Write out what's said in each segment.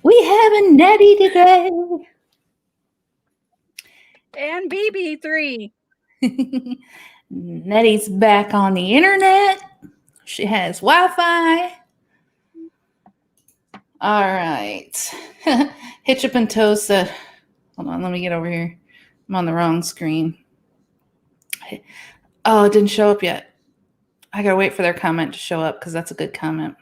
We have a Nettie today. And BB3. Nettie's back on the internet. She has Wi-Fi. All right. Hitch Up and Toast. Hold on, let me get over here. I'm on the wrong screen. Oh, it didn't show up yet. I gotta wait for their comment to show up because that's a good comment.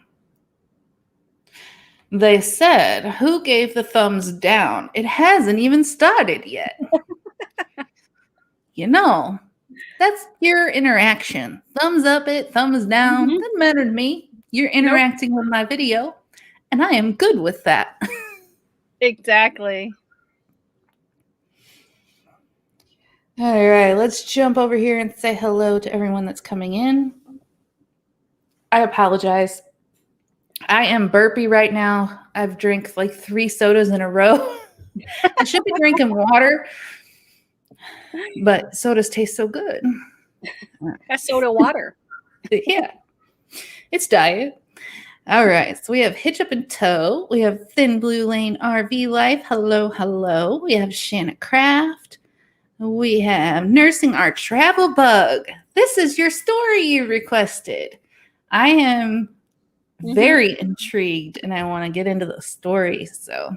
They said, who gave the thumbs down? It hasn't even started yet. You know, that's your interaction. Thumbs up it, thumbs down. Mhm. Doesn't matter to me. You're interacting with my video, and I am good with that. Exactly. All right, let's jump over here and say hello to everyone that's coming in. I apologize. I am burpy right now. I've drank like 3 sodas in a row. I should be drinking water, but sodas taste so good. That's soda water. Yeah, it's diet. All right, so we have Hitch Up and Tow. We have Thin Blue Lane RV Life. Hello, hello. We have Shanna Craft. We have Nursing Our Travel Bug. This is your story you requested. I am very intrigued, and I want to get into the story. So,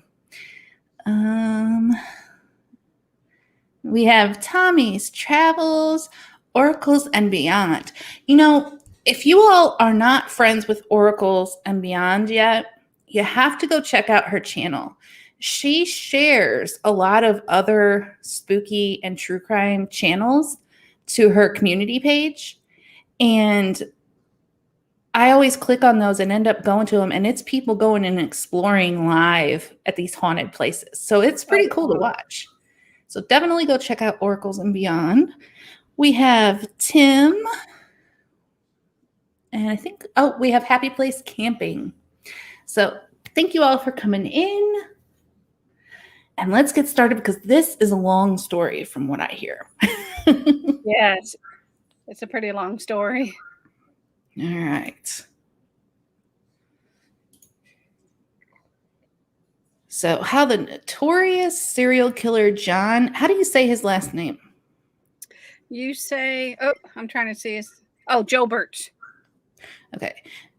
we have Tommy's Travels, Oracles, and Beyond. You know, if you all are not friends with Oracles and Beyond yet, you have to go check out her channel. She shares a lot of other spooky and true crime channels to her community page. And I always click on those and end up going to them. And it's people going and exploring live at these haunted places. So it's pretty cool to watch. So definitely go check out Oracles and Beyond. We have Tim. And I think, we have Happy Place Camping. So thank you all for coming in. And let's get started because this is a long story from what I hear. Yes, it's a pretty long story. All right. So how the notorious serial killer John, how do you say his last name? You say, I'm trying to see his, Joubert. Okay.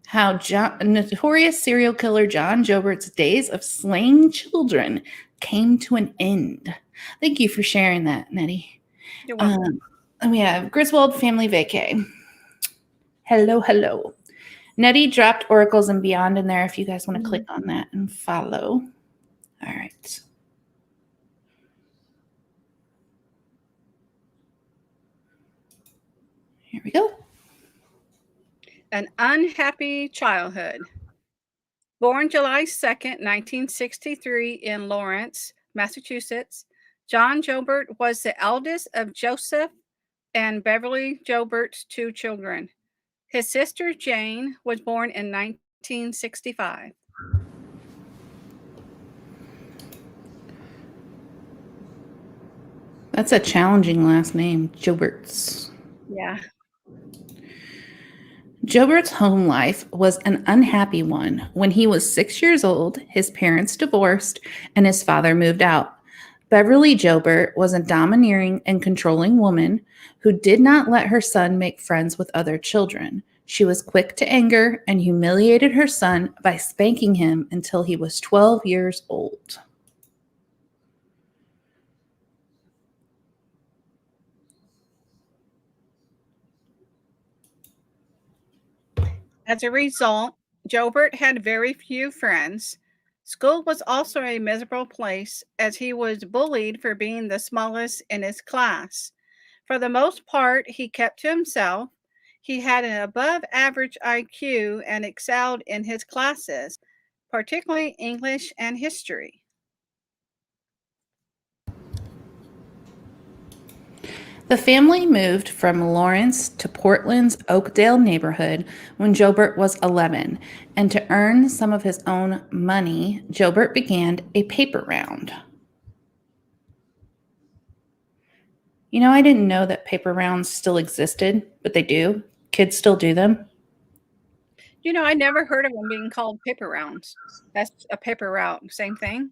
How notorious serial killer John Joubert's days of slaying children came to an end. Thank you for sharing that, Nettie. You're welcome. And we have Griswold Family Vacay. Hello, hello. Nettie dropped Oracles and Beyond in there if you guys want to click on that and follow. All right. Here we go. An unhappy childhood. Born July 2nd, 1963 in Lawrence, Massachusetts, John Joubert was the eldest of Joseph and Beverly Joubert's 2 children. His sister Jane was born in 1965. That's a challenging last name, Joubert's. Yeah. Joubert's home life was an unhappy one. When he was 6 years old, his parents divorced and his father moved out. Beverly Joubert was a domineering and controlling woman who did not let her son make friends with other children. She was quick to anger and humiliated her son by spanking him until he was 12 years old. As a result, Joubert had very few friends. School was also a miserable place as he was bullied for being the smallest in his class. For the most part, he kept to himself. He had an above average IQ and excelled in his classes, particularly English and history. The family moved from Lawrence to Portland's Oakdale neighborhood when Joubert was 11, and to earn some of his own money, Joubert began a paper round. You know, I didn't know that paper rounds still existed, but they do. Kids still do them. You know, I never heard of them being called paper rounds. That's a paper route. Same thing?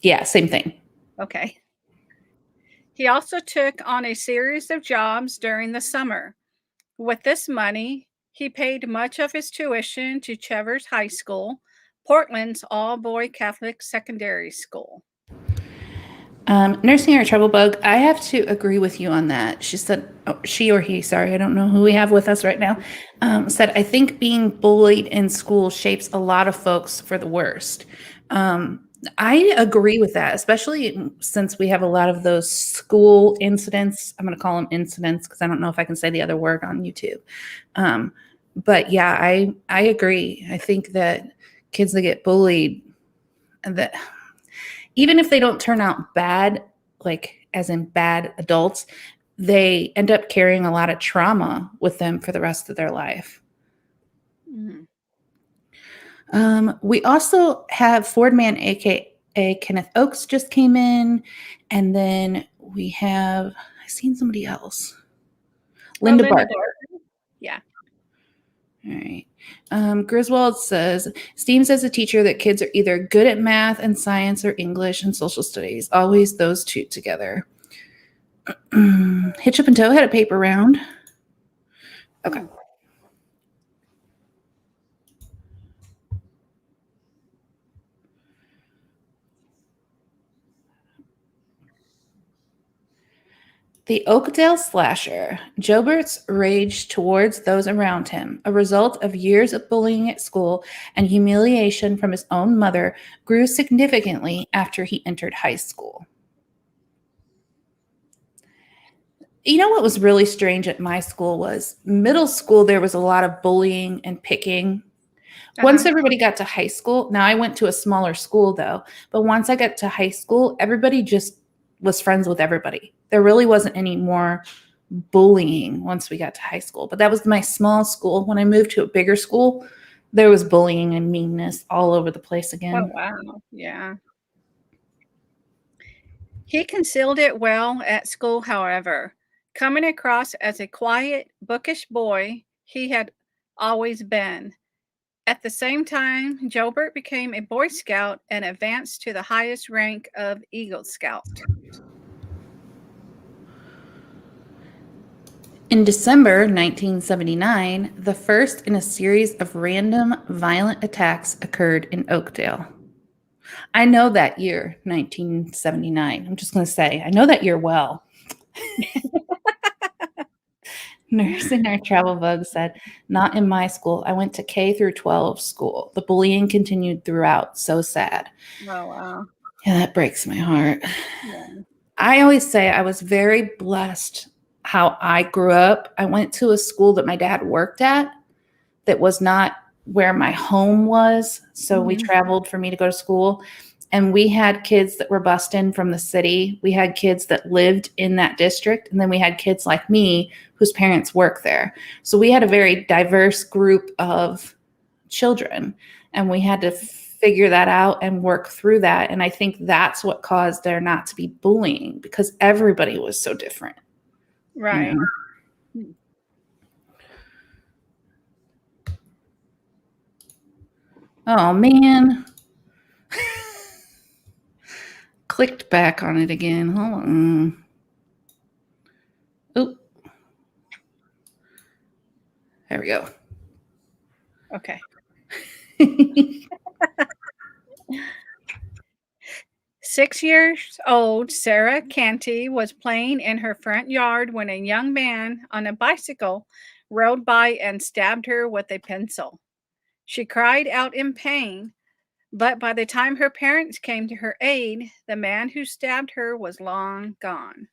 Yeah, same thing. Okay. He also took on a series of jobs during the summer. With this money, he paid much of his tuition to Chevers High School, Portland's all-boy Catholic secondary school. Nursing our trouble bug, I have to agree with you on that. She said, she or he, sorry, I don't know who we have with us right now, said, I think being bullied in school shapes a lot of folks for the worst. I agree with that, especially since we have a lot of those school incidents. I'm going to call them incidents because I don't know if I can say the other word on YouTube. But yeah, I agree. I think that kids that get bullied, that even if they don't turn out bad, like as in bad adults, they end up carrying a lot of trauma with them for the rest of their life. Mm-hmm. We also have Fordman, aka Kenneth Oakes, just came in, and then we have I've seen somebody else, Linda Barker. Yeah. All right. Griswold says, Steam says a teacher that kids are either good at math and science or English and social studies. Always those two together. Hitch Up and Toe had a paper round. Okay. The Oakdale slasher, Joubert's rage towards those around him, a result of years of bullying at school and humiliation from his own mother, grew significantly after he entered high school. You know what was really strange at my school was middle school, there was a lot of bullying and picking. Once everybody got to high school, now I went to a smaller school though, but once I got to high school, everybody just was friends with everybody. There really wasn't any more bullying once we got to high school, but that was my small school. When I moved to a bigger school, there was bullying and meanness all over the place again. Oh, wow. Yeah. He concealed it well at school, however, coming across as a quiet, bookish boy he had always been. At the same time, Joubert became a Boy Scout and advanced to the highest rank of Eagle Scout. In December 1979, the first in a series of random violent attacks occurred in Oakdale. I know that year, 1979. I'm just going to say, I know that year well. Nurse in our travel bug said, not in my school. I went to K through 12 school. The bullying continued throughout. So sad. Oh, wow. Yeah, that breaks my heart. Yeah. I always say I was very blessed how I grew up. I went to a school that my dad worked at that was not where my home was. So we traveled for me to go to school. And we had kids that were bussed in from the city. We had kids that lived in that district. And then we had kids like me whose parents work there. So we had a very diverse group of children. And we had to figure that out and work through that. And I think that's what caused there not to be bullying, because everybody was so different. Right. You know? Oh, man. Clicked back on it again. Hold on. Oh. There we go. Okay. 6 years old Sarah Canty was playing in her front yard when a young man on a bicycle rode by and stabbed her with a pencil. She cried out in pain, but by the time her parents came to her aid, the man who stabbed her was long gone.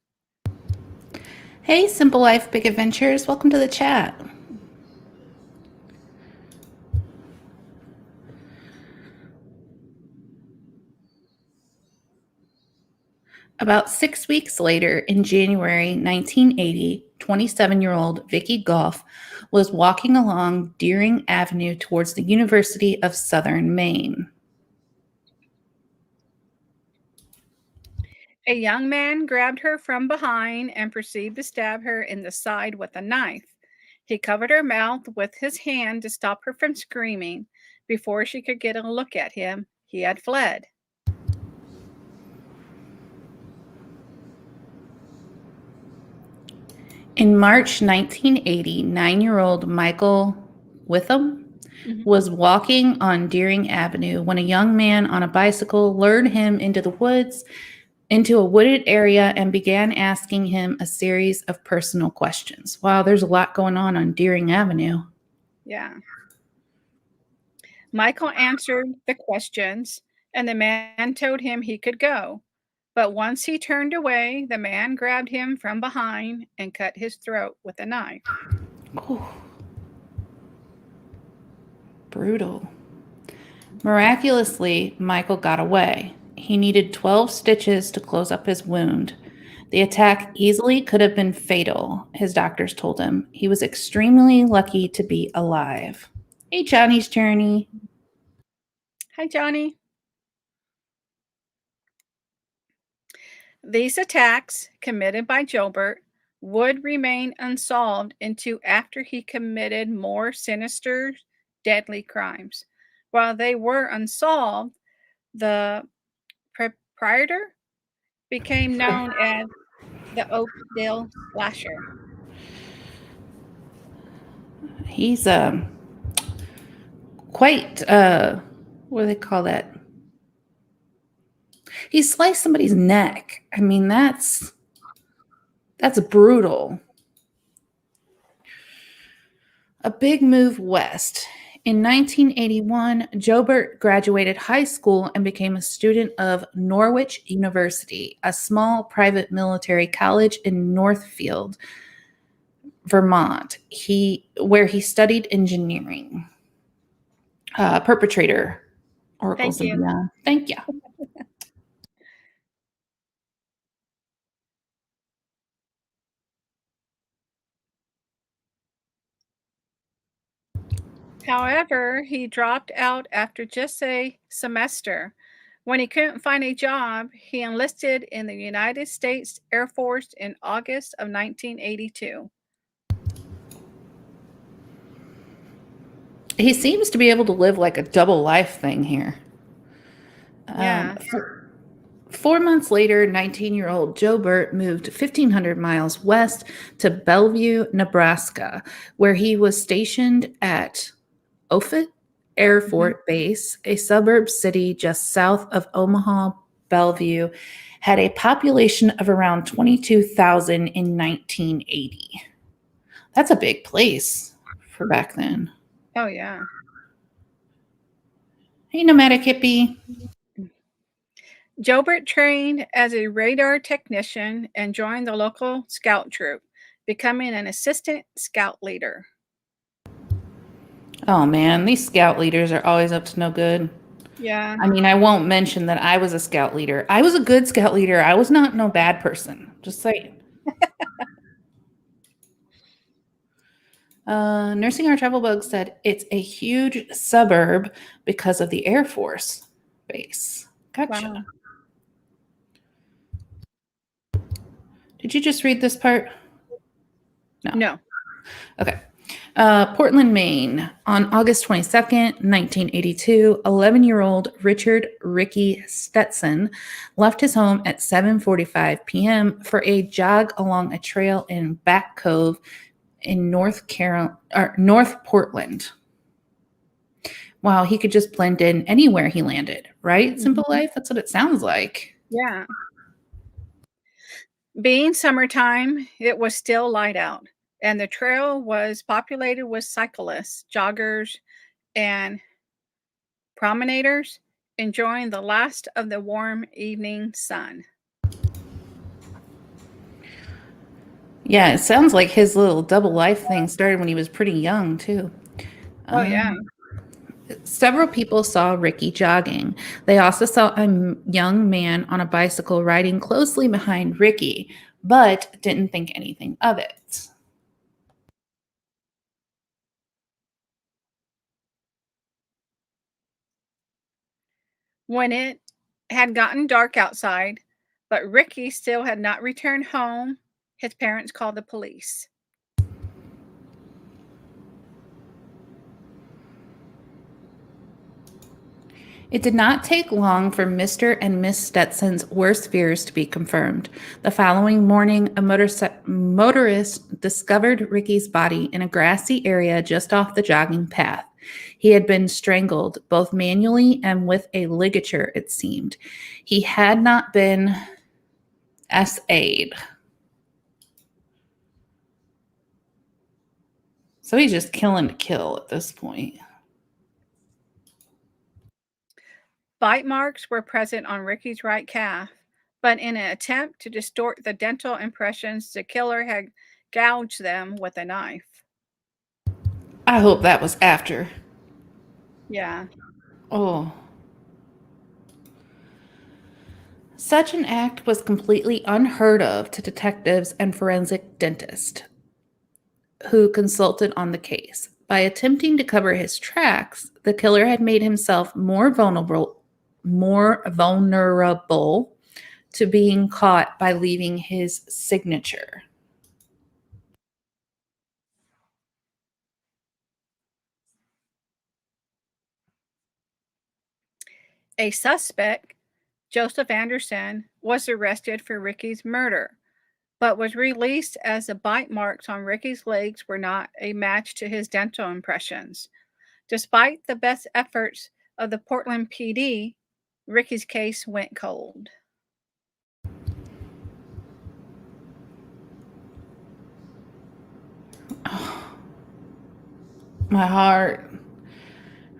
Hey, Simple Life Big Adventures. Welcome to the chat. About 6 weeks later, in January 1980, 27-year-old Vicki Goff was walking along Deering Avenue towards the University of Southern Maine. A young man grabbed her from behind and proceeded to stab her in the side with a knife. He covered her mouth with his hand to stop her from screaming. Before she could get a look at him, he had fled. In March 1980, 9-year-old Michael Witham was walking on Deering Avenue when a young man on a bicycle lured him into the woods, into a wooded area, and began asking him a series of personal questions. Wow, there's a lot going on Deering Avenue. Yeah. Michael answered the questions, and the man told him he could go. But once he turned away, the man grabbed him from behind and cut his throat with a knife. Ooh. Brutal. Miraculously, Michael got away. He needed 12 stitches to close up his wound. The attack easily could have been fatal, his doctors told him. He was extremely lucky to be alive. Hey, Johnny's Journey. Hi, Johnny. These attacks, committed by Joubert, would remain unsolved until after he committed more sinister, deadly crimes. While they were unsolved, the proprietor became known as the Oakdale Slasher. He's quite what do they call that? He sliced somebody's neck. I mean, that's brutal. A big move west. In 1981, Joubert graduated high school and became a student of Norwich University, a small private military college in Northfield, Vermont, where he studied engineering. Perpetrator, Oracles Thank and you. Beyond. Thank you. However, he dropped out after just a semester. When he couldn't find a job, he enlisted in the United States Air Force in August of 1982. He seems to be able to live like a double life thing here. Yeah. 4 months later, 19-year-old Joubert moved 1,500 miles west to Bellevue, Nebraska, where he was stationed at Offutt Air Force Base, a suburb city just south of Omaha. Bellevue had a population of around 22,000 in 1980. That's a big place for back then. Oh, yeah. Hey, nomadic hippie. Joubert trained as a radar technician and joined the local scout troop, becoming an assistant scout leader. Oh man, these scout leaders are always up to no good. Yeah. I mean, I won't mention that I was a scout leader. I was a good scout leader. I was not no bad person. Just saying. Nursing Our Travel Bug said it's a huge suburb because of the Air Force Base. Gotcha. Wow. Did you just read this part? No. Okay. Portland, Maine. On August 22nd, 1982, 11-year-old Richard Ricky Stetson left his home at 7:45 p.m. for a jog along a trail in Back Cove in North Portland. Wow, he could just blend in anywhere he landed, right? Simple life. That's what it sounds like. Yeah. Being summertime, it was still light out, and the trail was populated with cyclists, joggers, and promenaders enjoying the last of the warm evening sun. Yeah, it sounds like his little double life thing started when he was pretty young, too. Oh, yeah. Several people saw Ricky jogging. They also saw a young man on a bicycle riding closely behind Ricky, but didn't think anything of it. When it had gotten dark outside, but Ricky still had not returned home, his parents called the police. It did not take long for Mr. and Miss Stetson's worst fears to be confirmed. The following morning, a motorist discovered Ricky's body in a grassy area just off the jogging path. He had been strangled, both manually and with a ligature, it seemed. He had not been SA'd. So he's just killing to kill at this point. Bite marks were present on Ricky's right calf, but in an attempt to distort the dental impressions, the killer had gouged them with a knife. I hope that was after. Yeah. Oh. Such an act was completely unheard of to detectives and forensic dentists who consulted on the case. By attempting to cover his tracks, the killer had made himself more vulnerable to being caught by leaving his signature. A suspect, Joseph Anderson, was arrested for Ricky's murder, but was released as the bite marks on Ricky's legs were not a match to his dental impressions. Despite the best efforts of the Portland PD, Ricky's case went cold. Oh, my heart.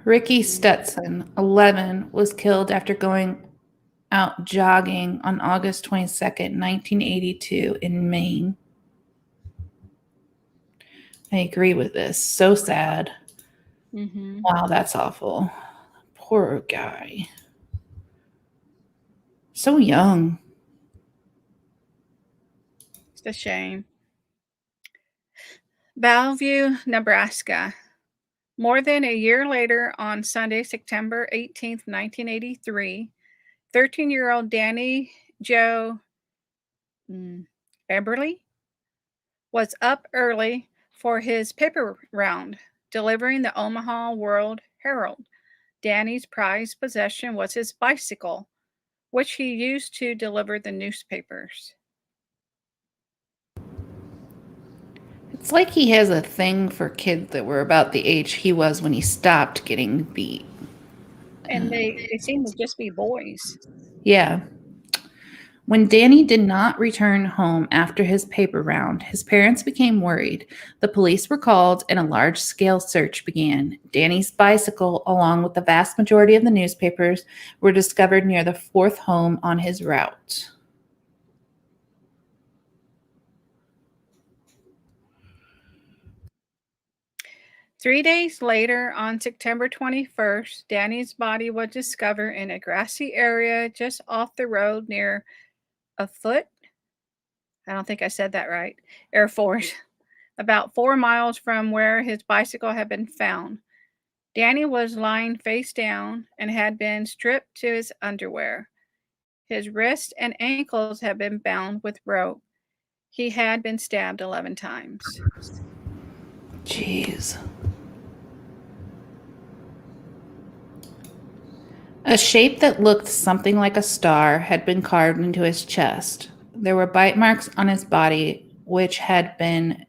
Ricky Stetson, 11, was killed after going out jogging on August 22nd, 1982 in Maine. I agree with this. So sad. Mm-hmm. Wow, that's awful. Poor guy. So young. It's a shame. Bellevue, Nebraska. More than a year later, on Sunday, September 18th, 1983, 13-year-old Danny Joe Eberly was up early for his paper round, delivering the Omaha World Herald. Danny's prized possession was his bicycle, which he used to deliver the newspapers. It's like he has a thing for kids that were about the age he was when he stopped getting beat. And they seem to just be boys. Yeah. When Danny did not return home after his paper round, his parents became worried. The police were called and a large-scale search began. Danny's bicycle, along with the vast majority of the newspapers, were discovered near the fourth home on his route. Three days later, on September 21st, Danny's body was discovered in a grassy area just off the road near a foot. I don't think I said that right. Air Force, about 4 miles from where his bicycle had been found. Danny was lying face down and had been stripped to his underwear. His wrists and ankles had been bound with rope. He had been stabbed 11 times. Jeez. A shape that looked something like a star had been carved into his chest. There were bite marks on his body, which had been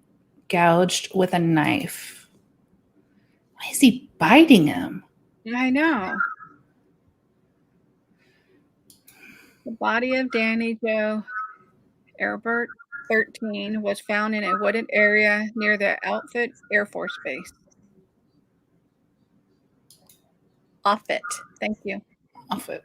gouged with a knife. Why is he biting him? I know. The body of Danny Joe Erbert, 13, was found in a wooded area near the Outfit Air Force Base. Offutt. Thank you. Offutt.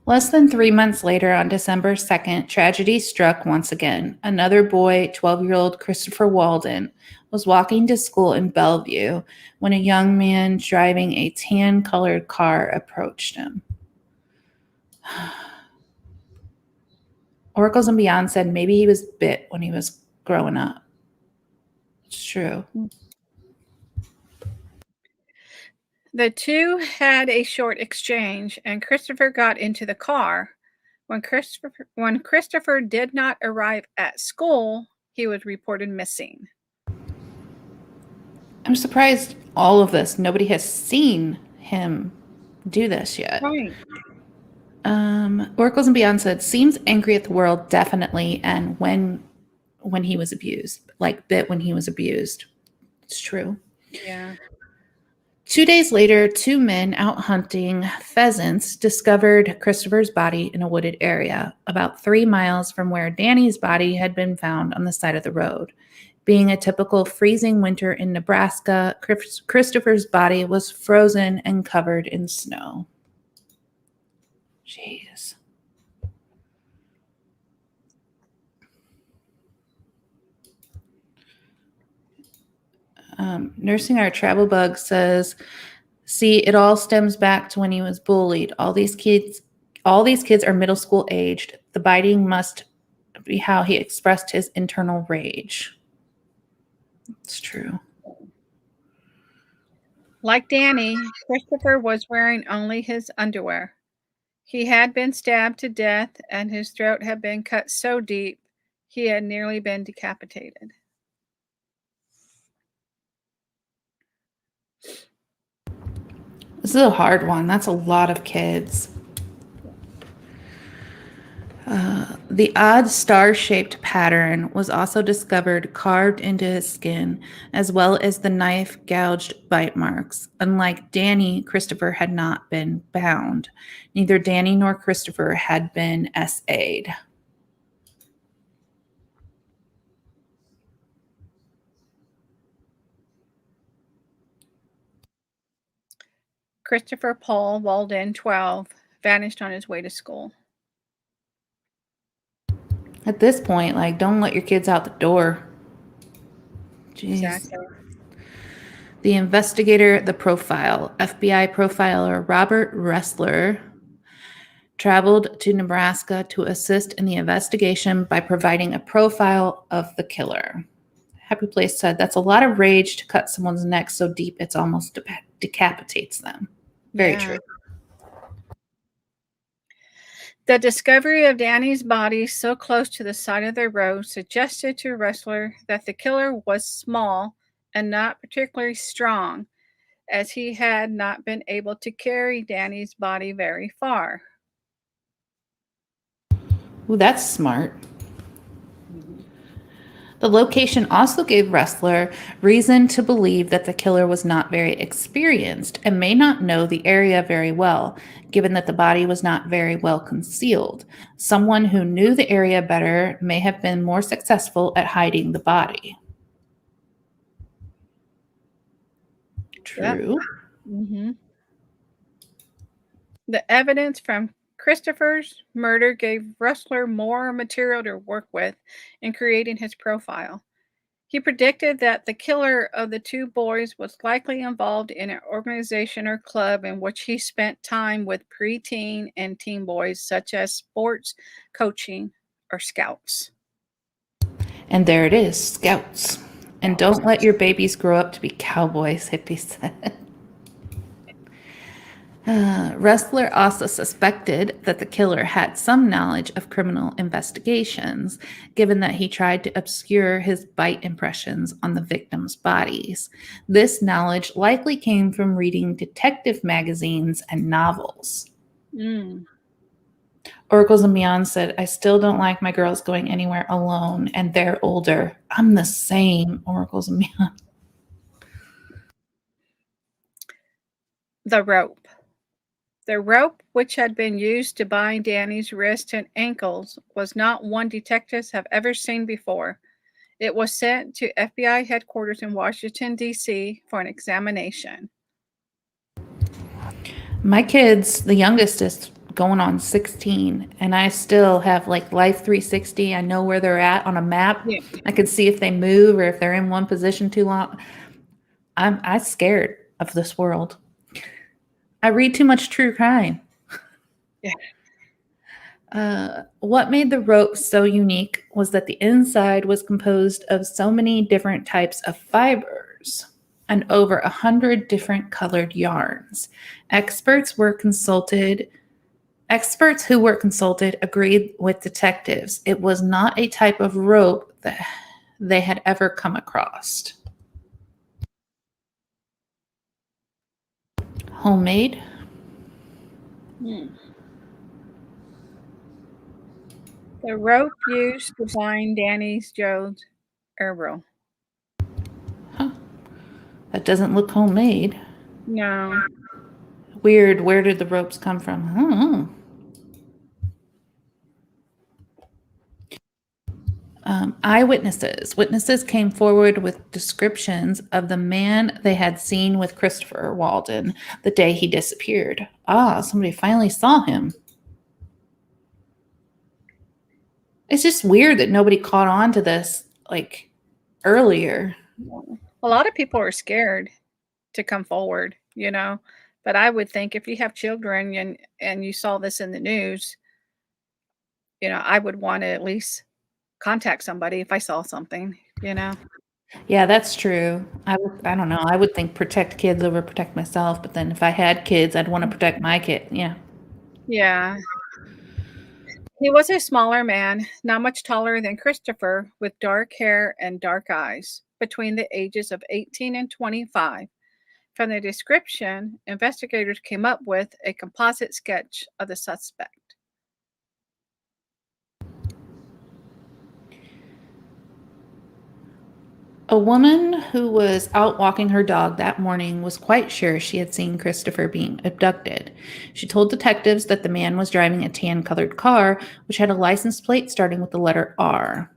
Less than 3 months later, on December 2nd, tragedy struck once again. Another boy, 12-year-old Christopher Walden, was walking to school in Bellevue when a young man driving a tan-colored car approached him. Oracles and Beyond said maybe he was bit when he was growing up. It's true. The two had a short exchange, and Christopher got into the car. When Christopher did not arrive at school, he was reported missing. I'm surprised all of this, nobody has seen him do this yet. Right. Oracles and Beyond said, seems angry at the world, definitely, and when he was abused, like bit when he was abused. It's true. Yeah. 2 days later, 2 men out hunting pheasants discovered Christopher's body in a wooded area, about 3 miles from where Danny's body had been found on the side of the road. Being a typical freezing winter in Nebraska, Christopher's body was frozen and covered in snow. Jeez. Nursing Our Travel Bug says, see, it all stems back to when he was bullied. All these kids are middle school aged. The biting must be how he expressed his internal rage. It's true. Like Danny, Christopher was wearing only his underwear. He had been stabbed to death, and his throat had been cut so deep he had nearly been decapitated. This is a hard one. That's a lot of kids. The odd star-shaped pattern was also discovered carved into his skin, as well as the knife-gouged bite marks. Unlike Danny, Christopher had not been bound. Neither Danny nor Christopher had been SA'd. Christopher Paul Walden, 12, vanished on his way to school. At this point, like, don't let your kids out the door. Jeez. Exactly. The investigator, the profile. FBI profiler Robert Ressler traveled to Nebraska to assist in the investigation by providing a profile of the killer. Happy Place said, that's a lot of rage to cut someone's neck so deep it's almost decapitates them. Very true. The discovery of Danny's body so close to the side of the road suggested to Ressler that the killer was small and not particularly strong, as he had not been able to carry Danny's body very far. Ooh, that's smart. The location also gave Ressler reason to believe that the killer was not very experienced and may not know the area very well, given that the body was not very well concealed. Someone who knew the area better may have been more successful at hiding the body. True. Yep. Mm-hmm. The evidence from Christopher's murder gave Ressler more material to work with in creating his profile. He predicted that the killer of the 2 boys was likely involved in an organization or club in which he spent time with preteen and teen boys, such as sports, coaching, or scouts. And there it is, scouts. And don't let your babies grow up to be cowboys, Hippie said. Ressler also suspected that the killer had some knowledge of criminal investigations, given that he tried to obscure his bite impressions on the victims' bodies. This knowledge likely came from reading detective magazines and novels. Oracles and Beyond said, I still don't like my girls going anywhere alone, and they're older. I'm the same, Oracles and Beyond. The rope. The rope, which had been used to bind Danny's wrists and ankles, was not one detectives have ever seen before. It was sent to FBI headquarters in Washington, D.C. for an examination. My kids, the youngest is going on 16, and I still have like Life 360. I know where they're at on a map. Yeah. I can see if they move or if they're in one position too long. I'm scared of this world. I read too much true crime. Yeah. What made the rope so unique was that the inside was composed of so many different types of fibers and over 100 different colored yarns. Experts who were consulted agreed with detectives. It was not a type of rope that they had ever come across. Homemade? Hmm. The rope used to bind Joe's arrow. Huh. That doesn't look homemade. No. Weird. Where did the ropes come from? I don't know. Eyewitnesses. Witnesses came forward with descriptions of the man they had seen with Christopher Walden the day he disappeared. Ah, somebody finally saw him. It's just weird that nobody caught on to this like earlier. A lot of people are scared to come forward, you know. But I would think if you have children and you saw this in the news, you know, I would want to at least contact somebody if I saw something, you know. Yeah, that's true. I don't know. I would think protect kids over protect myself, but then if I had kids, I'd want to protect my kid. Yeah. Yeah. He was a smaller man, not much taller than Christopher, with dark hair and dark eyes, between the ages of 18 and 25. From the description, investigators came up with a composite sketch of the suspect. A woman who was out walking her dog that morning was quite sure she had seen Christopher being abducted. She told detectives that the man was driving a tan colored car, which had a license plate starting with the letter R.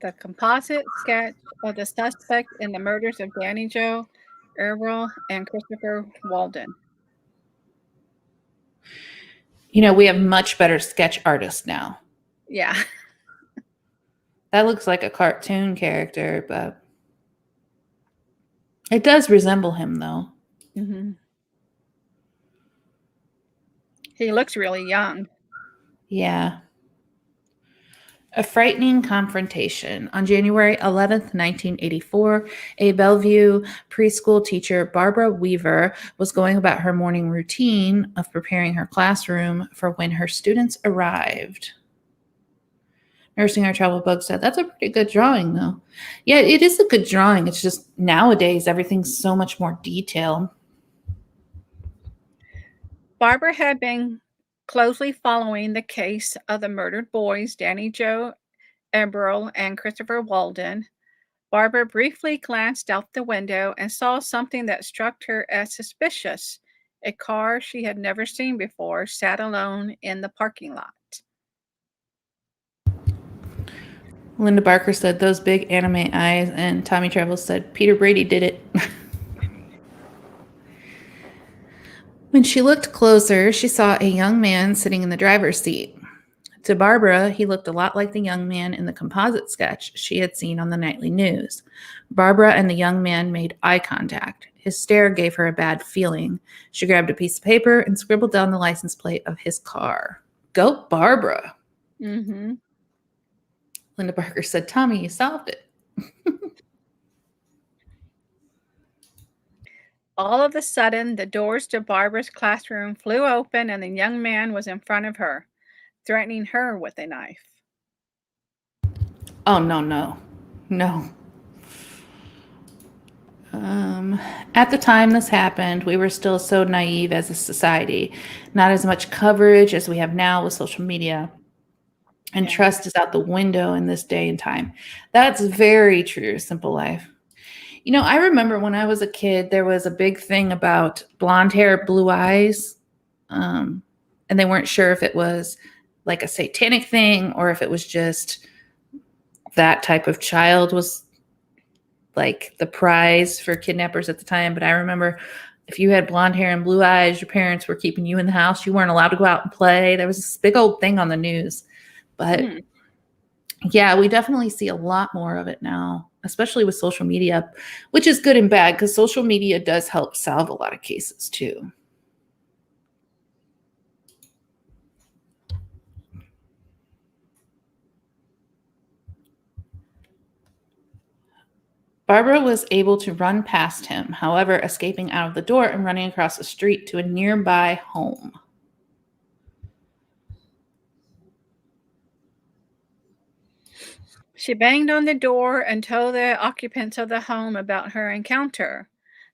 The composite sketch of the suspect in the murders of Danny Joe, Earl, and Christopher Walden. You know, we have much better sketch artists now. Yeah. That looks like a cartoon character, but it does resemble him, though. Mm-hmm. He looks really young. Yeah. A frightening confrontation. On January 11th, 1984, a Bellevue preschool teacher, Barbara Weaver, was going about her morning routine of preparing her classroom for when her students arrived. Nursing Our Travel Bug said, that's a pretty good drawing, though. Yeah, it is a good drawing. It's just nowadays, everything's so much more detailed. Barbara had been closely following the case of the murdered boys, Danny Joe Eberl and Christopher Walden. Barbara briefly glanced out the window and saw something that struck her as suspicious. A car she had never seen before sat alone in the parking lot. Linda Barker said, those big anime eyes, and Tommy Travels said, Peter Brady did it. When she looked closer, she saw a young man sitting in the driver's seat. To Barbara, he looked a lot like the young man in the composite sketch she had seen on the nightly news. Barbara and the young man made eye contact. His stare gave her a bad feeling. She grabbed a piece of paper and scribbled down the license plate of his car. Go, Barbara. Mm-hmm. Linda Barker said, Tommy, you solved it. All of a sudden, the doors to Barbara's classroom flew open and the young man was in front of her, threatening her with a knife. Oh, no. At the time this happened, we were still so naive as a society. Not as much coverage as we have now with social media. And Yeah. trust is out the window in this day and time. That's very true, Simple Life. You know, I remember when I was a kid, there was a big thing about blonde hair, blue eyes. And they weren't sure if it was like a satanic thing or if it was just that type of child was like the prize for kidnappers at the time. But I remember if you had blonde hair and blue eyes, your parents were keeping you in the house. You weren't allowed to go out and play. There was this big old thing on the news. But yeah, we definitely see a lot more of it now, especially with social media, which is good and bad because social media does help solve a lot of cases too. Barbara was able to run past him, however, escaping out of the door and running across the street to a nearby home. She banged on the door and told the occupants of the home about her encounter.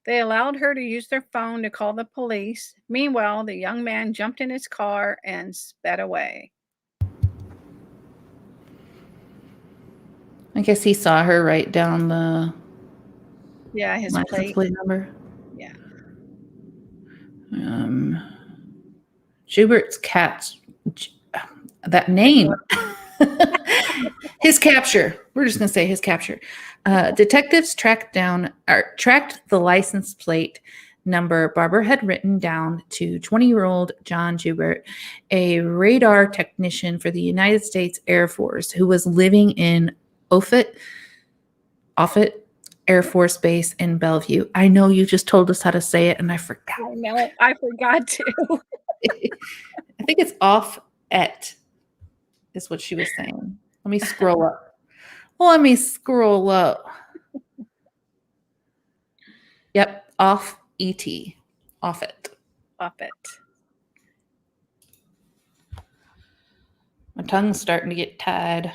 They allowed her to use their phone to call the police. Meanwhile, the young man jumped in his car and sped away. I guess he saw her write down the Yeah, his license plate. plate number. Yeah. Joubert's cat's that name. His capture. We're just going to say his capture. Detectives tracked the license plate number Barbara had written down to 20-year-old John Joubert, a radar technician for the United States Air Force who was living in Offutt Air Force Base in Bellevue. I know you just told us how to say it, and I forgot. I know. I forgot to. I think it's off at is what she was saying. Let me scroll up. Yep, off ET. Off it. My tongue's starting to get tied.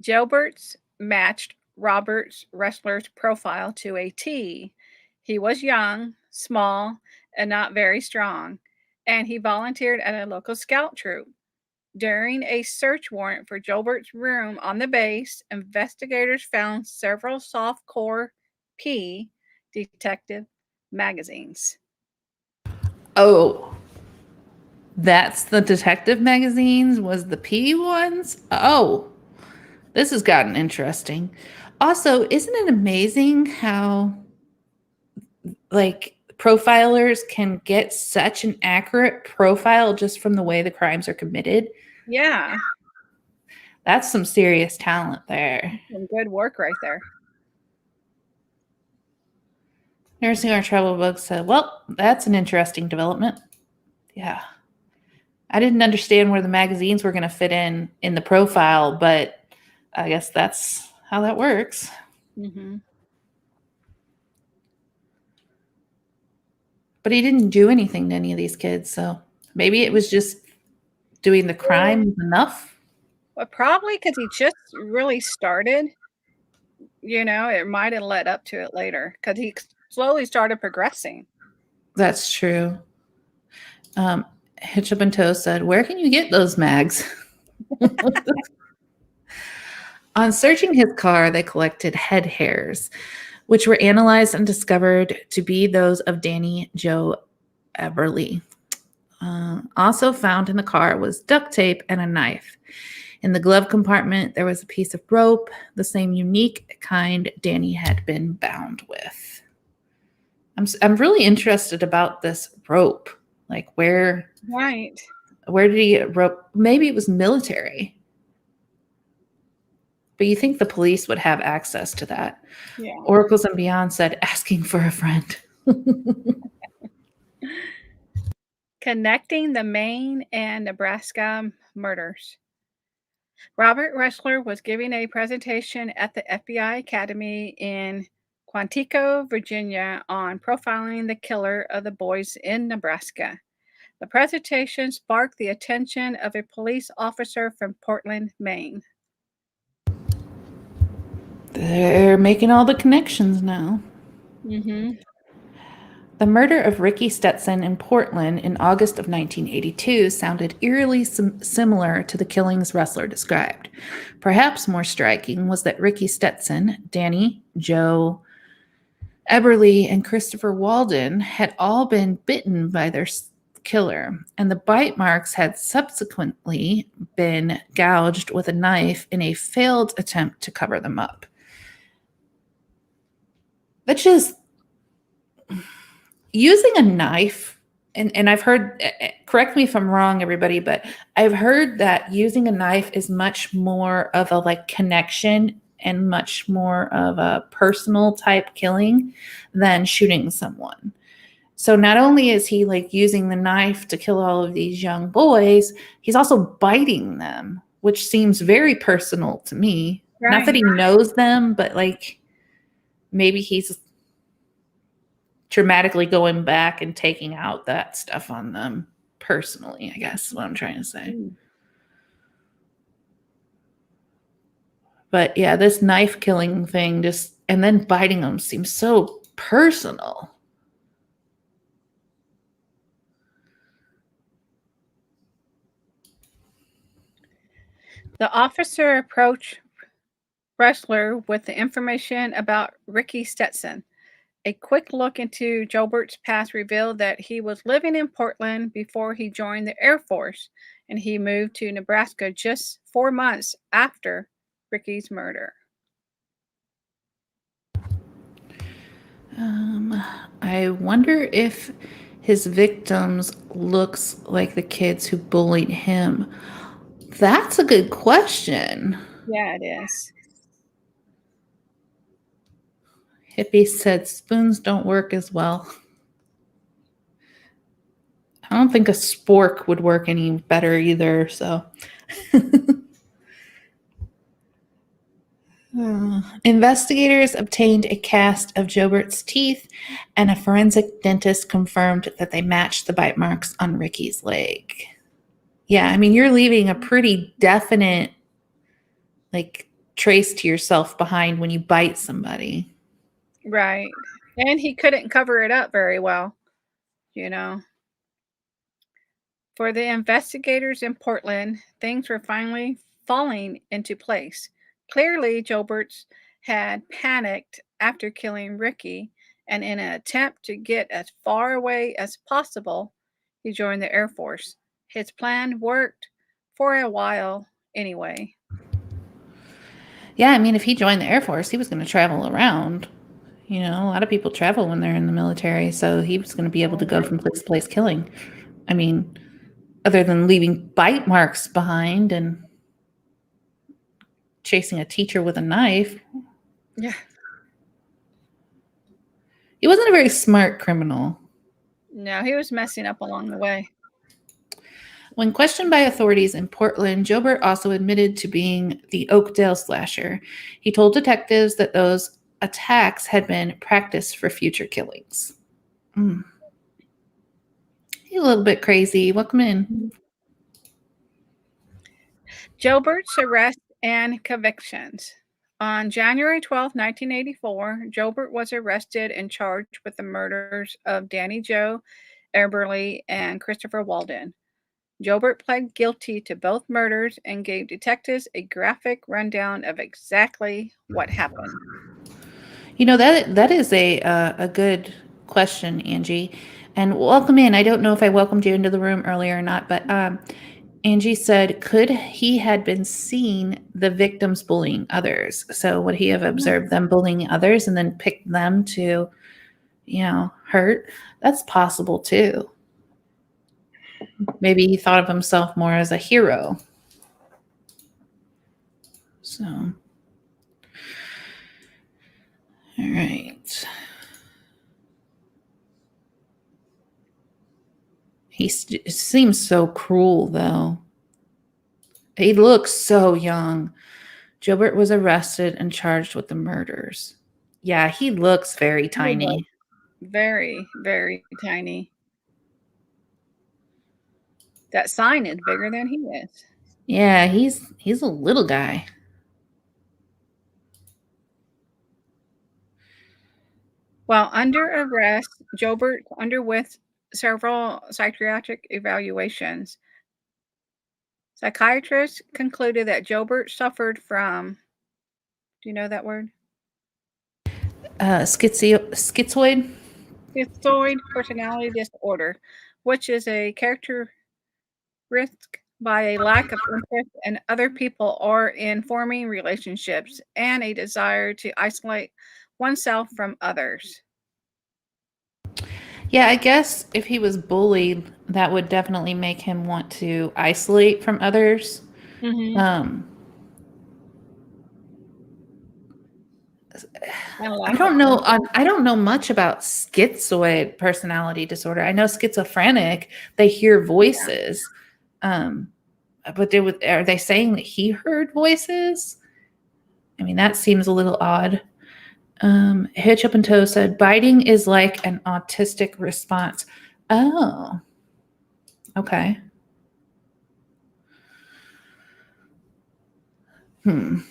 Joubert's matched Robert Ressler's profile to a T. He was young, small, and not very strong, and he volunteered at a local scout troop. During a search warrant for Joubert's room on the base, investigators found several softcore P detective magazines. Oh, that's the detective magazines was the P ones? Oh, this has gotten interesting. Also, isn't it amazing how like profilers can get such an accurate profile just from the way the crimes are committed? Yeah. That's some serious talent there. Some good work right there. Nursing Our Travel Book said, well, that's an interesting development. Yeah. I didn't understand where the magazines were going to fit in the profile, but I guess that's how that works. Mm-hmm. But he didn't do anything to any of these kids, so maybe it was just doing the crime enough. Well, probably because he just really started. It might have led up to it later because he slowly started progressing. That's true. Hitch Up and Toe said, where can you get those mags? On searching his car, they collected head hairs, which were analyzed and discovered to be those of Danny Joe Eberly. Also found in the car was duct tape and a knife. In the glove compartment, there was a piece of rope, the same unique kind Danny had been bound with. I'm really interested about this rope. Like where did he get rope? Maybe it was military. But you think the police would have access to that. Yeah. Oracles and Beyond said, asking for a friend. Connecting the Maine and Nebraska murders. Robert Ressler was giving a presentation at the FBI Academy in Quantico, Virginia, on profiling the killer of the boys in Nebraska. The presentation sparked the attention of a police officer from Portland, Maine. They're making all the connections now. Mm-hmm. The murder of Ricky Stetson in Portland in August of 1982 sounded eerily similar to the killings Ressler described. Perhaps more striking was that Ricky Stetson, Danny, Joe Eberly, and Christopher Walden had all been bitten by their killer, and the bite marks had subsequently been gouged with a knife in a failed attempt to cover them up. That's just using a knife, and I've heard, correct me if I'm wrong, everybody, but I've heard that using a knife is much more of a connection and much more of a personal type killing than shooting someone. So not only is he using the knife to kill all of these young boys, he's also biting them, which seems very personal to me. Right. Not that he knows them, but maybe he's traumatically going back and taking out that stuff on them personally, I guess is what I'm trying to say. But yeah, this knife killing thing and then biting him seems so personal. The officer approached Ressler with the information about Ricky Stetson. A quick look into Joubert's past revealed that he was living in Portland before he joined the Air Force, and he moved to Nebraska just 4 months after Ricky's murder. I wonder if his victims looks like the kids who bullied him. That's a good question. Yeah, it is. Hippie said spoons don't work as well. I don't think a spork would work any better either, so. Investigators obtained a cast of Joubert's teeth, and a forensic dentist confirmed that they matched the bite marks on Ricky's leg. Yeah, I mean, you're leaving a pretty definite, trace to yourself behind when you bite somebody. Right. And he couldn't cover it up very well, you know. For the investigators in Portland, things were finally falling into place. Clearly, Joubert's had panicked after killing Ricky, and in an attempt to get as far away as possible, he joined the Air Force. His plan worked for a while anyway. Yeah, I mean, if he joined the Air Force, he was going to travel around. You know, a lot of people travel when they're in the military, so he was going to be able to go from place to place killing. I mean, other than leaving bite marks behind and chasing a teacher with a knife. Yeah. He wasn't a very smart criminal. No, he was messing up along the way. When questioned by authorities in Portland, Joubert also admitted to being the Oakdale slasher. He told detectives that those attacks had been practiced for future killings. He's a little bit crazy. Welcome in. Joubert's arrest and convictions. On January 12, 1984, Joubert was arrested and charged with the murders of Danny Joe Eberly and Christopher Walden. Joubert pled guilty to both murders and gave detectives a graphic rundown of exactly what happened. You know, that is a good question, Angie. And welcome in. I don't know if I welcomed you into the room earlier or not, but Angie said, could he had been seeing the victims bullying others? So would he have observed them bullying others and then picked them to, hurt? That's possible too. Maybe he thought of himself more as a hero. So, all right. He seems so cruel, though. He looks so young. Joubert was arrested and charged with the murders. Yeah, he looks very tiny. Very, very tiny. That sign is bigger than he is. Yeah, he's a little guy. While under arrest, Joubert underwent several psychiatric evaluations. Psychiatrists concluded that Joubert suffered from, do you know that word? Schizoid? Schizoid personality disorder, which is a characteristic by a lack of interest in other people or in forming relationships and a desire to isolate oneself from others. Yeah, I guess if he was bullied, that would definitely make him want to isolate from others. Mm-hmm. I don't know. I don't know much about schizoid personality disorder. I know schizophrenic, they hear voices. But are they saying that he heard voices? I mean, that seems a little odd. Hitch Up and Toe said, biting is like an autistic response. Oh, Okay. I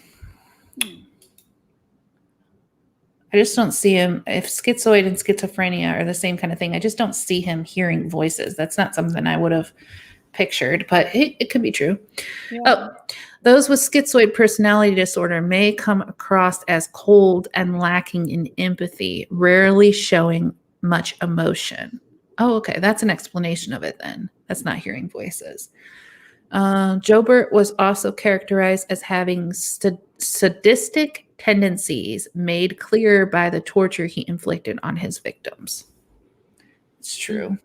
just don't see him. If schizoid and schizophrenia are the same kind of thing, I just don't see him hearing voices. That's not something I would have pictured, but it could be true. Yeah. Oh, those with schizoid personality disorder may come across as cold and lacking in empathy, rarely showing much emotion. Oh, okay. That's an explanation of it then. That's not hearing voices. Joubert was also characterized as having sadistic tendencies made clear by the torture he inflicted on his victims. It's true.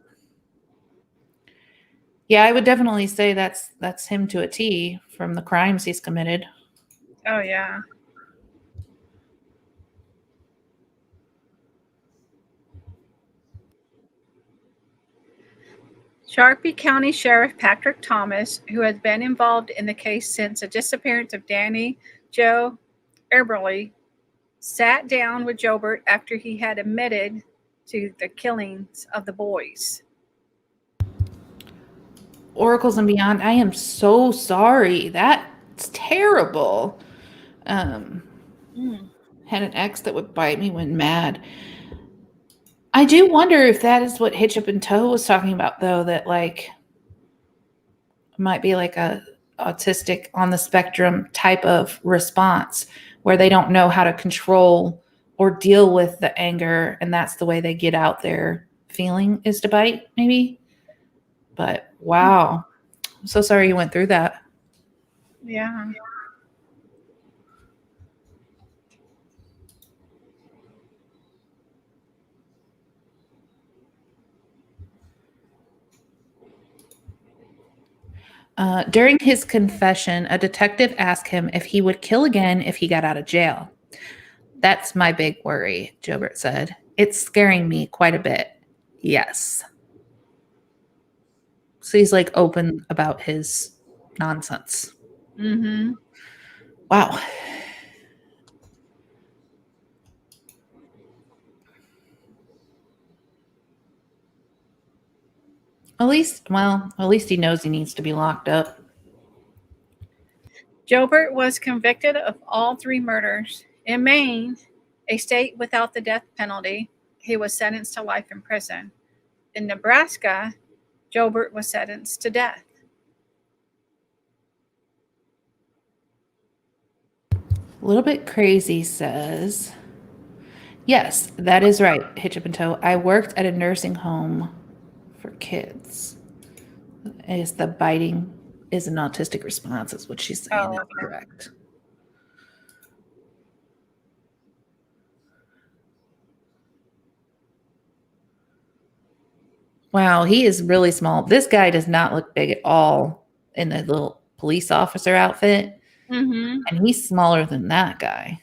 Yeah, I would definitely say that's him to a T from the crimes he's committed. Oh, yeah. Sharpie County Sheriff Patrick Thomas, who has been involved in the case since the disappearance of Danny Joe Eberly, sat down with Joubert after he had admitted to the killings of the boys. Oracles and Beyond, I am so sorry. That's terrible. Had an ex that would bite me when mad. I do wonder if that is what Hitch Up and Toe was talking about, though, that like might be like a autistic on the spectrum type of response where they don't know how to control or deal with the anger, and that's the way they get out their feeling is to bite, maybe. But wow, I'm so sorry you went through that. Yeah. During his confession, a detective asked him if he would kill again if he got out of jail. That's my big worry, Joubert said. It's scaring me quite a bit. Yes. So he's like open about his nonsense. Mm-hmm. Wow. At least he knows he needs to be locked up. Joubert was convicted of all 3 murders. In Maine, a state without the death penalty, he was sentenced to life in prison. In Nebraska, Joubert was sentenced to death. A little bit crazy says, yes, that is right, Hitch Up and Toe. I worked at a nursing home for kids. Is the biting is an autistic response, is what she's saying. Oh, That's okay. correct. Wow, he is really small. This guy does not look big at all in the little police officer outfit. Mm-hmm. And he's smaller than that guy.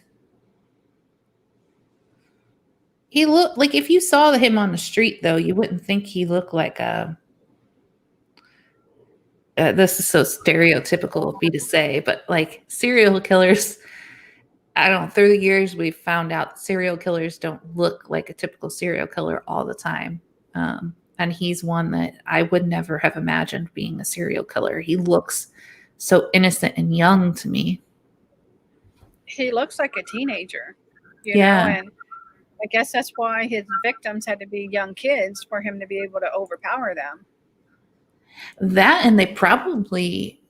He looked like if you saw him on the street, though, you wouldn't think he looked like a. This is so stereotypical of me to say, but like serial killers, I don't. Through the years, we've found out serial killers don't look like a typical serial killer all the time. And he's one that I would never have imagined being a serial killer. He looks so innocent and young to me. He looks like a teenager, Yeah. and I guess that's why his victims had to be young kids for him to be able to overpower them. That, and they probably,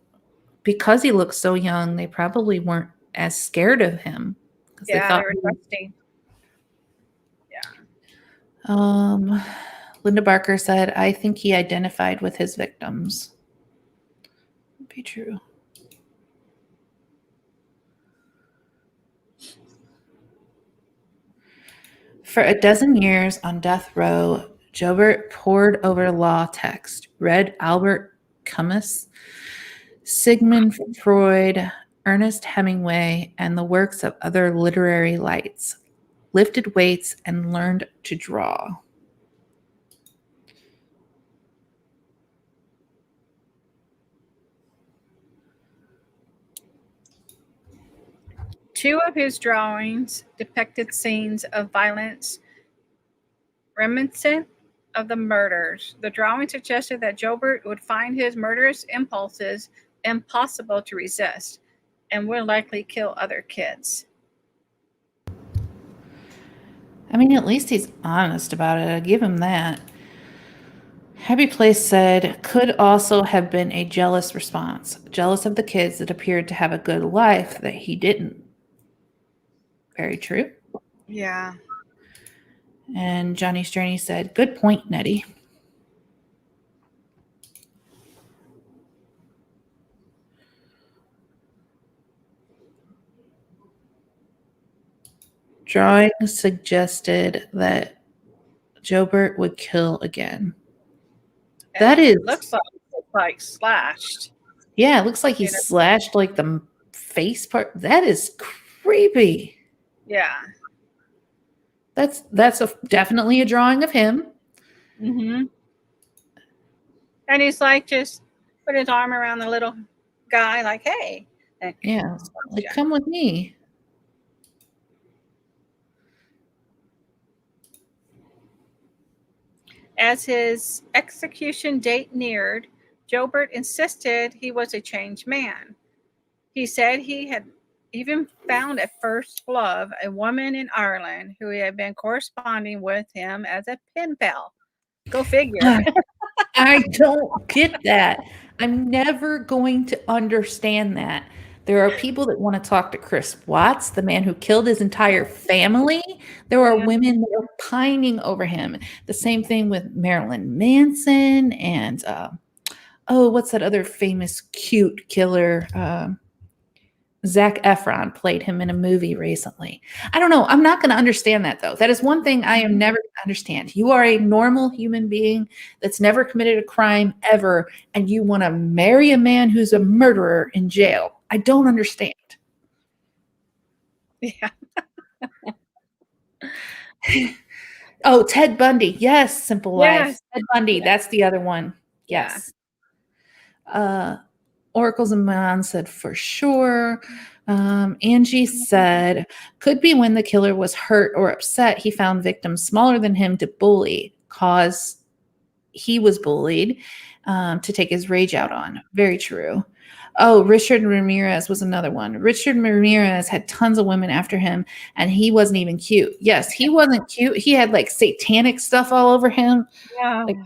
because he looks so young, they probably weren't as scared of him because they Yeah, thought. they were trusting. Linda Barker said, "I think he identified with his victims." Would be true. For a dozen years on death row, Joubert pored over law text, read Albert Camus, Sigmund Freud, Ernest Hemingway, and the works of other literary lights, lifted weights, and learned to draw. Two of his drawings depicted scenes of violence reminiscent of the murders. The drawing suggested that Joubert would find his murderous impulses impossible to resist and would likely kill other kids. I mean, at least he's honest about it. I give him that. Happy Place said, could also have been a jealous response. Jealous of the kids that appeared to have a good life that he didn't. Very true. Yeah. And Johnny's Journey said, good point, Nettie. Drawing suggested that Joubert would kill again. And That is. Looks like slashed. Yeah, it looks like he slashed like the face part. That is creepy. Yeah. That's definitely a drawing of him. Mm-hmm. And he's like, just put his arm around the little guy, like, hey. Yeah, like, come with me. As his execution date neared, Joubert insisted he was a changed man. He said he had even found at first glove a woman in Ireland who had been corresponding with him as a pen pal. Go figure. I don't get that. I'm never going to understand that. There are people that want to talk to Chris Watts, the man who killed his entire family. There are women that are pining over him. The same thing with Marilyn Manson and, what's that other famous cute killer? Zac Efron played him in a movie recently. I don't know. I'm not going to understand that, though. That is one thing I am never going to understand. You are a normal human being that's never committed a crime ever, and you want to marry a man who's a murderer in jail. I don't understand. Yeah. Oh, Ted Bundy. Yes, Simple Life. Yes. Ted Bundy. Yes. That's the other one. Yes. Oracles and Mon said for sure. Angie said, could be when the killer was hurt or upset, he found victims smaller than him to bully, cause he was bullied, to take his rage out on. Very true. Oh, Richard Ramirez was another one. Richard Ramirez had tons of women after him, and he wasn't even cute. Yes, he wasn't cute. He had like satanic stuff all over him. Yeah. Like,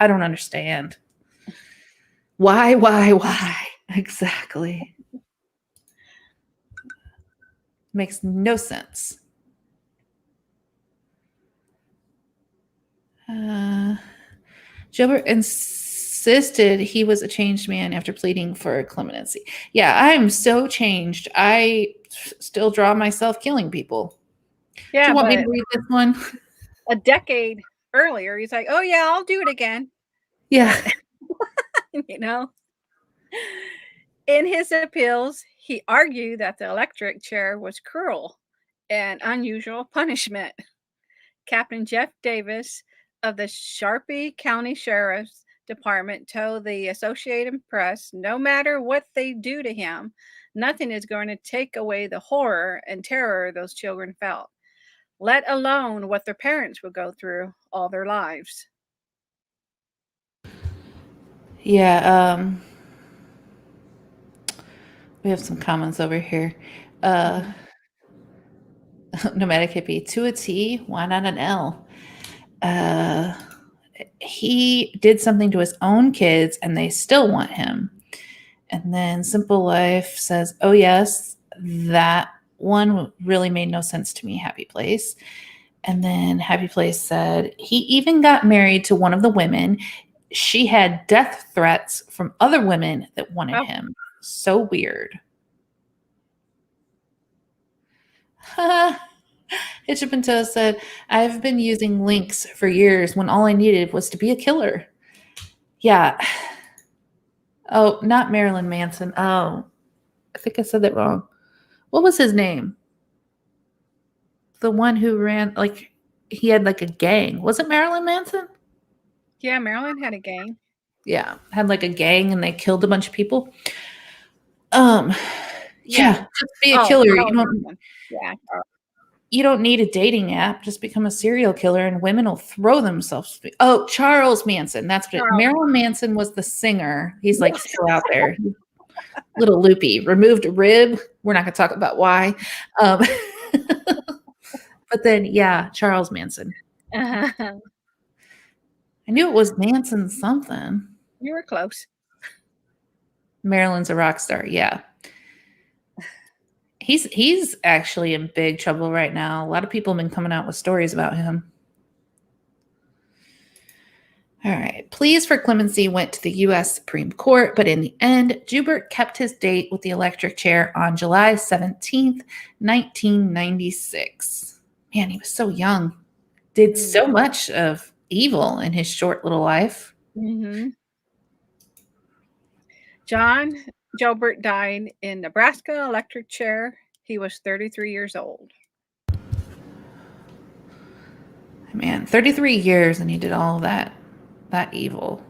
I don't understand. Why? Exactly. Makes no sense. Joubert insisted he was a changed man after pleading for clemency. Yeah, I'm so changed. I still draw myself killing people. Yeah. Do you want me to read this one? A decade earlier, he's like, oh, yeah, I'll do it again. Yeah. You know? In his appeals, he argued that the electric chair was cruel and unusual punishment. Captain Jeff Davis of the Sharpie County Sheriff's Department told the Associated Press, no matter what they do to him, nothing is going to take away the horror and terror those children felt, let alone what their parents would go through all their lives. Yeah, we have some comments over here. Nomadic Hippie, to a T, why not an L? He did something to his own kids and they still want him. And then Simple Life says, oh, yes, that one really made no sense to me, Happy Place. And then Happy Place said, he even got married to one of the women. She had death threats from other women that wanted him. So weird. Hitchapinto said, I've been using links for years when all I needed was to be a killer. Yeah. Oh, not Marilyn Manson. Oh, I think I said that wrong. What was his name? The one who ran, like, he had like a gang. Was it Marilyn Manson? Yeah, Marilyn had a gang. Yeah, had like a gang and they killed a bunch of people. Yeah, just be a killer. You don't, you don't need a dating app. Just become a serial killer and women will throw themselves. Oh, Charles Manson. That's what it. Marilyn Manson was the singer. He's like still out there. Little loopy. Removed a rib. We're not going to talk about why. But then, yeah, Charles Manson. I knew it was Manson something. You were close. Marilyn's a rock star. Yeah. He's actually in big trouble right now. A lot of people have been coming out with stories about him. All right. Pleas for clemency went to the U.S. Supreme Court, but in the end, Joubert kept his date with the electric chair on July 17th, 1996. Man, he was so young. Did so much of evil in his short little life. Mm-hmm. John Joubert died in Nebraska electric chair. He was 33 years old. Man, 33 years and he did all of that evil.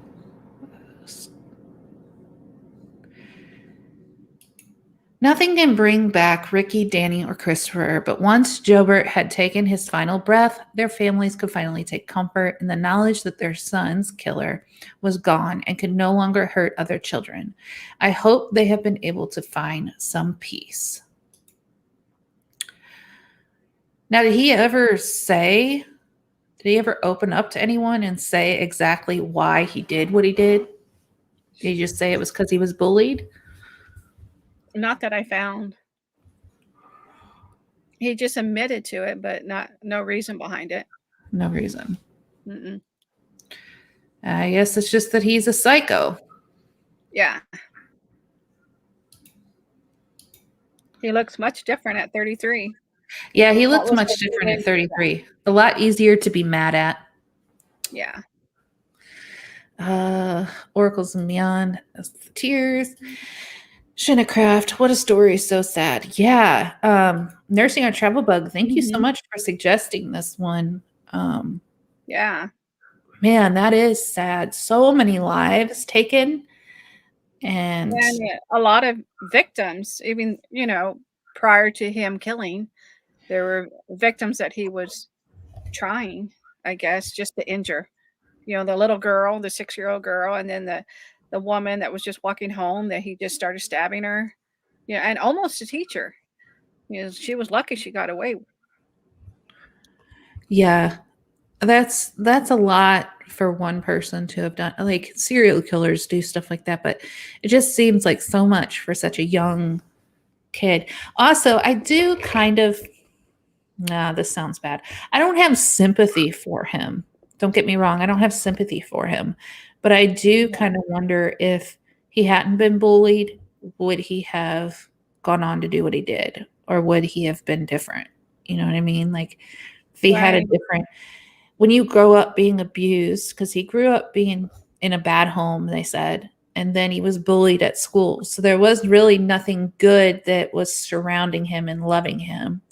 Nothing can bring back Ricky, Danny, or Christopher, but once Joubert had taken his final breath, their families could finally take comfort in the knowledge that their son's killer was gone and could no longer hurt other children. I hope they have been able to find some peace. Now, did he ever open up to anyone and say exactly why he did what he did? Did he just say it was because he was bullied? Not that I found. He just admitted to it, but no reason behind it. No reason. Mm-mm. I guess it's just that he's a psycho. Yeah. He looks much different at 33. Yeah, he looks much different at 33. A lot easier to be mad at. Yeah. Oracles and Beyond. Tears. Shinnicraft, what a story. So sad. Yeah. Nursing Our Travel Bug, thank you so much for suggesting this one. Yeah. Man, that is sad. So many lives taken. And a lot of victims, even, prior to him killing, there were victims that he was trying, I guess, just to injure. The little girl, the 6-year-old girl, and then the woman that was just walking home that he just started stabbing her. And almost a teacher. She was lucky she got away. Yeah. That's a lot for one person to have done. Like, serial killers do stuff like that, but it just seems like so much for such a young kid. Also, I do kind of, this sounds bad. I don't have sympathy for him. Don't get me wrong. I don't have sympathy for him, but I do kind of wonder if he hadn't been bullied, would he have gone on to do what he did, or would he have been different? You know what I mean? Like, if he had a different, when you grow up being abused, because he grew up being in a bad home, they said, and then he was bullied at school. So there was really nothing good that was surrounding him and loving him.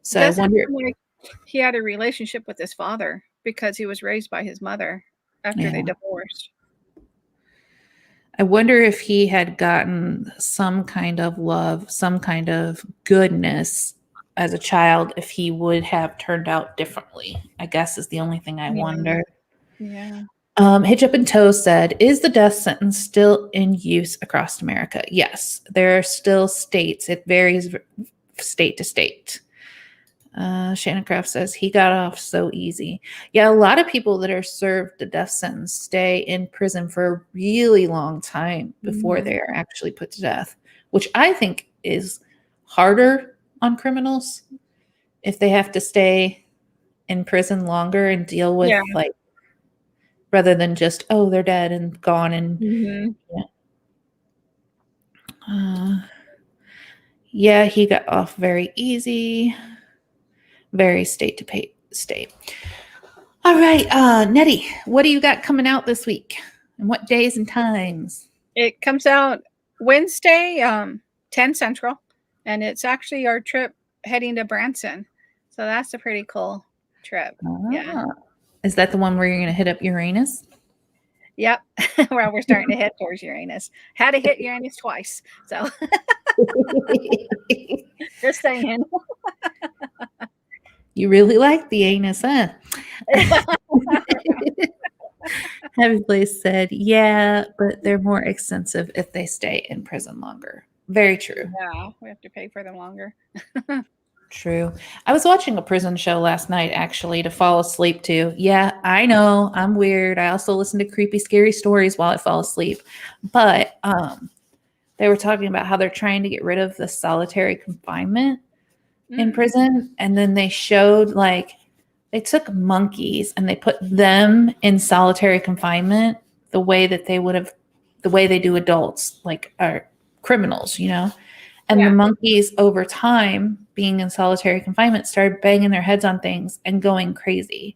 So I wonder, like he had a relationship with his father because he was raised by his mother after they divorced. I wonder if he had gotten some kind of love, some kind of goodness as a child, if he would have turned out differently, I guess, is the only thing I wonder. Yeah. Hitch Up and Toe said, is the death sentence still in use across America? Yes, there are still states. It varies state to state. Shannon Craft says, he got off so easy. Yeah, a lot of people that are served the death sentence stay in prison for a really long time before they are actually put to death, which I think is harder on criminals if they have to stay in prison longer and deal with like, rather than just, oh, they're dead and gone. And he got off very easy. Very state to state. All right, Nettie, what do you got coming out this week? And what days and times? It comes out Wednesday, 10 Central, and it's actually our trip heading to Branson. So that's a pretty cool trip. Yeah. Is that the one where you're going to hit up Uranus? Yep. Well, we're starting to head towards Uranus. Had to hit Uranus twice. So just saying. You really like the anus, huh? Happy Place said, yeah, but they're more expensive if they stay in prison longer. Very true. Yeah, we have to pay for them longer. True. I was watching a prison show last night, actually, to fall asleep to. Yeah, I know, I'm weird. I also listen to creepy, scary stories while I fall asleep. But they were talking about how they're trying to get rid of the solitary confinement in prison. And then they showed, like, they took monkeys and they put them in solitary confinement the way that they would have, the way they do adults, like are criminals, you know? And Yeah. the monkeys, over time, being in solitary confinement, started banging their heads on things and going crazy.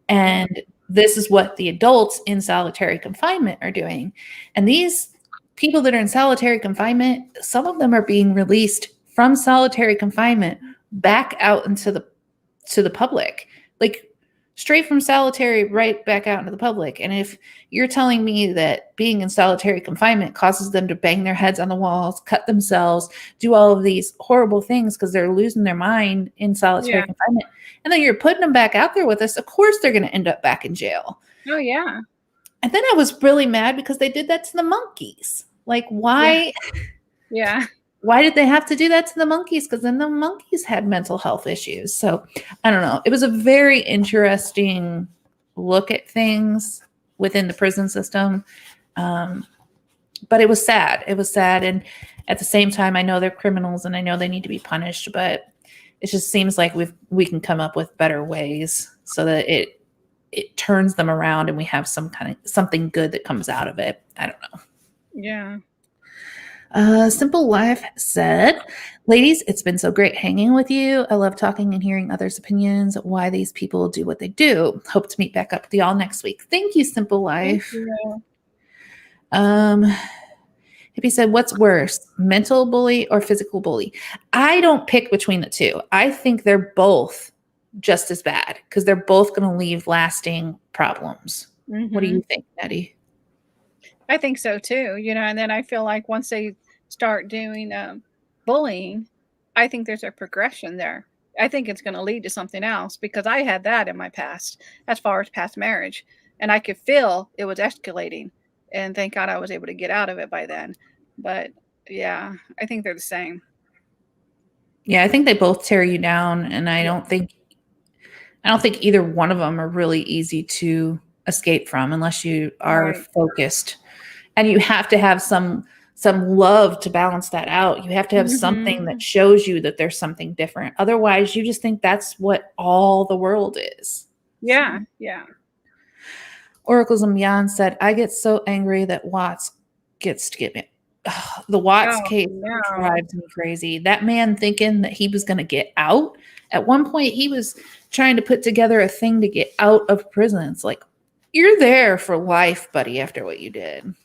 And this is what the adults in solitary confinement are doing. And these people that are in solitary confinement, some of them are being released from solitary confinement back out into the public, like straight from solitary right back out into the public. And if you're telling me that being in solitary confinement causes them to bang their heads on the walls, cut themselves, do all of these horrible things because they're losing their mind in solitary confinement, and then you're putting them back out there with us, of course they're going to end up back in jail. Oh, yeah. And then I was really mad because they did that to the monkeys. Like, why? Yeah. Why did they have to do that to the monkeys? Because then the monkeys had mental health issues. So I don't know. It was a very interesting look at things within the prison system. But it was sad. It was sad. And at the same time, I know they're criminals and I know they need to be punished, but it just seems like we can come up with better ways so that it turns them around and we have something good that comes out of it. I don't know. Yeah. Simple Life said, ladies, it's been so great hanging with you. I love talking and hearing others' opinions, why these people do what they do. Hope to meet back up with y'all next week. Thank you, Simple Life. Thank you. Hippie said, what's worse, mental bully or physical bully? I don't pick between the two. I think they're both just as bad because they're both going to leave lasting problems. Mm-hmm. What do you think, Nettie? I think so too, and then I feel like once they start doing bullying, I think there's a progression there. I think it's going to lead to something else because I had that in my past, as far as past marriage, and I could feel it was escalating, and thank God I was able to get out of it by then. But yeah, I think they're the same. Yeah, I think they both tear you down, and I don't think either one of them are really easy to escape from unless you are focused. And you have to have some love to balance that out. You have to have something that shows you that there's something different. Otherwise, you just think that's what all the world is. Yeah, yeah. Oracles and Beyond said, I get so angry that Watts gets to get me. Ugh, the Watts case drives me crazy. That man thinking that he was going to get out. At one point, he was trying to put together a thing to get out of prison. It's like, you're there for life, buddy, after what you did.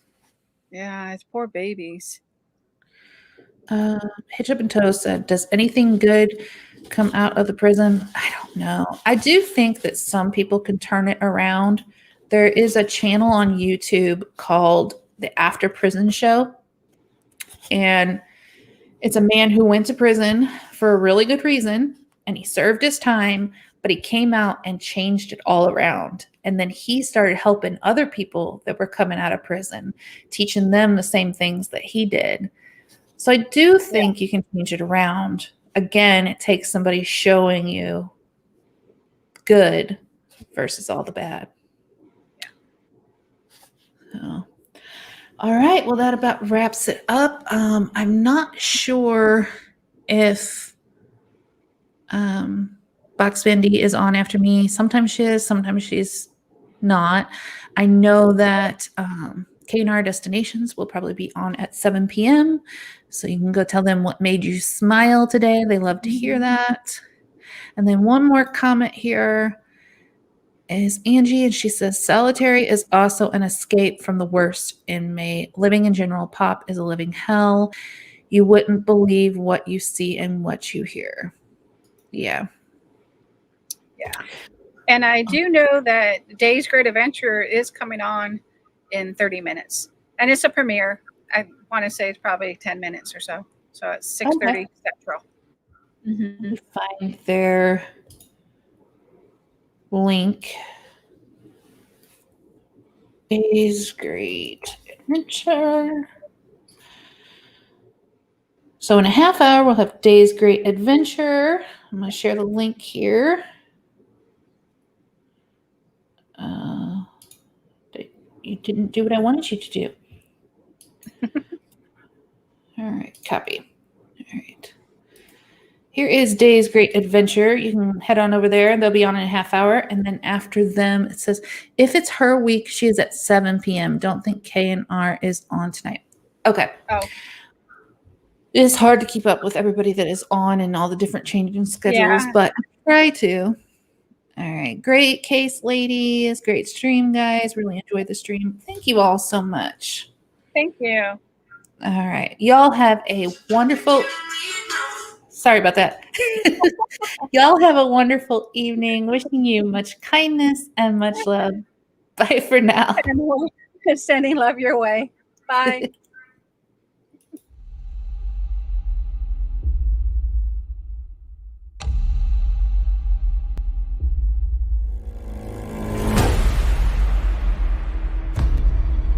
Yeah, it's poor babies. Hitch Up and Toast said, does anything good come out of the prison? I don't know. I do think that some people can turn it around. There is a channel on YouTube called The After Prison Show. And it's a man who went to prison for a really good reason. And he served his time, but he came out and changed it all around. And then he started helping other people that were coming out of prison, teaching them the same things that he did. So I do think you can change it around. Again, it takes somebody showing you good versus all the bad. Yeah. So, all right. Well, that about wraps it up. I'm not sure if Box Bendy is on after me. Sometimes she is, sometimes she's not. I know that K&R Destinations will probably be on at 7 p.m. So you can go tell them what made you smile today. They love to hear that. And then one more comment here is Angie, and she says, solitary is also an escape from the worst inmate. Living in general pop is a living hell. You wouldn't believe what you see and what you hear. Yeah. Yeah. And I do know that Day's Great Adventure is coming on in 30 minutes. And it's a premiere. I want to say it's probably 10 minutes or so. So it's 6:30 Central. Let me find their link. Days Great Adventure. So in a half hour, we'll have Days Great Adventure. I'm going to share the link here. You didn't do what I wanted you to do. All right, copy. All right. Here is Days Great Adventure. You can head on over there. They'll be on in a half hour. And then after them, it says, if it's her week, she is at 7 p.m. Don't think K&R is on tonight. Okay. Oh. It is hard to keep up with everybody that is on and all the different changing schedules, but try to. All right. Great case, ladies. Great stream, guys. Really enjoyed the stream. Thank you all so much. Thank you. All right. Y'all have a wonderful... Sorry about that. Y'all have a wonderful evening. Wishing you much kindness and much love. Bye for now. Sending love your way. Bye.